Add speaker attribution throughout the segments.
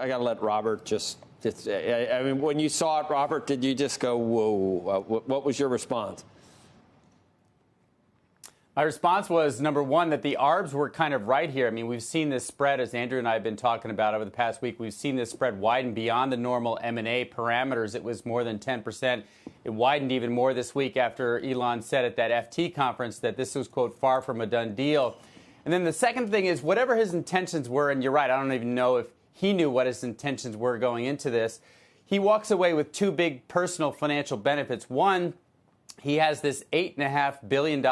Speaker 1: I got to let Robert I mean, when you saw it, Robert, did you just go, whoa? What was your response?
Speaker 2: My response was, number one, that the ARBs were kind of right here. I mean, we've seen this spread, as Andrew and I have been talking about over the past week, we've seen this spread widen beyond the normal M&A parameters. It was more than 10%. It widened even more this week after Elon said at that FT conference that this was, quote, far from a done deal. And then the second thing is, whatever his intentions were, and you're right, I don't even know if he knew what his intentions were going into this, he walks away with two big personal financial benefits. One, he has this $8.5 billion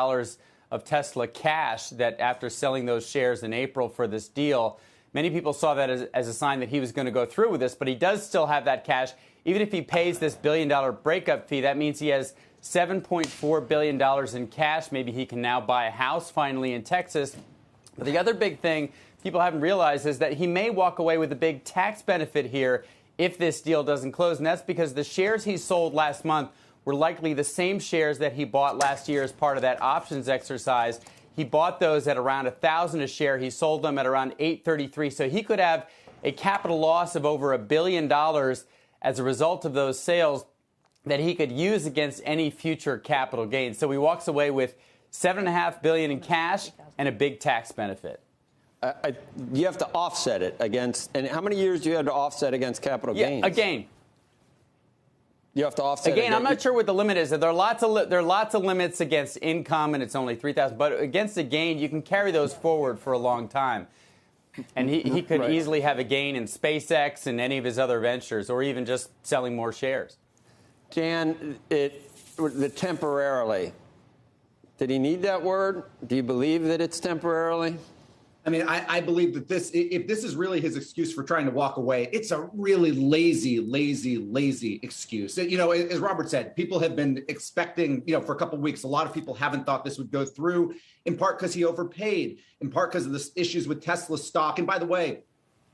Speaker 2: of Tesla cash that after selling those shares in April for this deal, many people saw that as a sign that he was going to go through with this, but he does still have that cash. Even if he pays this $1 billion breakup fee, that means he has $7.4 billion in cash. Maybe he can now buy a house finally in Texas. But the other big thing people haven't realized is that he may walk away with a big tax benefit here if this deal doesn't close, and that's because the shares he sold last month were likely the same shares that he bought last year as part of that options exercise. He bought those at around $1,000 a share. He sold them at around $833. So he could have a capital loss of over $1 billion as a result of those sales that he could use against any future capital gains. So he walks away with $7.5 billion in cash and a big tax benefit.
Speaker 1: You have to offset it against, and how many years do you have to offset against capital gains?
Speaker 2: A gain.
Speaker 1: You have to offset
Speaker 2: again. I'm not sure what the limit is. There are lots of limits against income, and it's only $3,000. But against a gain, you can carry those forward for a long time. And he could
Speaker 1: Right.
Speaker 2: easily have a gain in SpaceX and any of his other ventures, or even just selling more shares.
Speaker 1: Dan, the temporarily. Did he need that word? Do you believe that it's temporarily?
Speaker 3: I mean, I believe that if this is really his excuse for trying to walk away, it's a really lazy excuse. You know, as Robert said, people have been expecting, for a couple of weeks. A lot of people haven't thought this would go through, in part because he overpaid, in part because of the issues with Tesla stock. And by the way,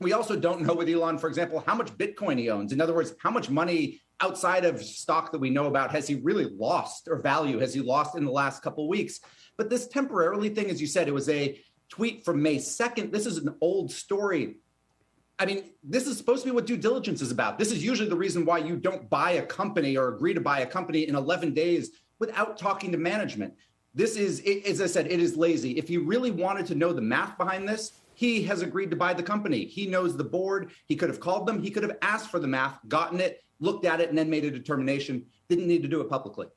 Speaker 3: we also don't know with Elon, for example, how much Bitcoin he owns. In other words, how much money outside of stock that we know about has he really lost, or value has he lost in the last couple of weeks? But this temporarily thing, as you said, it was a tweet from May 2nd. This is an old story. I mean, this is supposed to be what due diligence is about. This is usually the reason why you don't buy a company or agree to buy a company in 11 days without talking to management. This is, as I said, it is lazy. If he really wanted to know the math behind this, he has agreed to buy the company. He knows the board. He could have called them. He could have asked for the math, gotten it, looked at it, and then made a determination. Didn't need to do it publicly.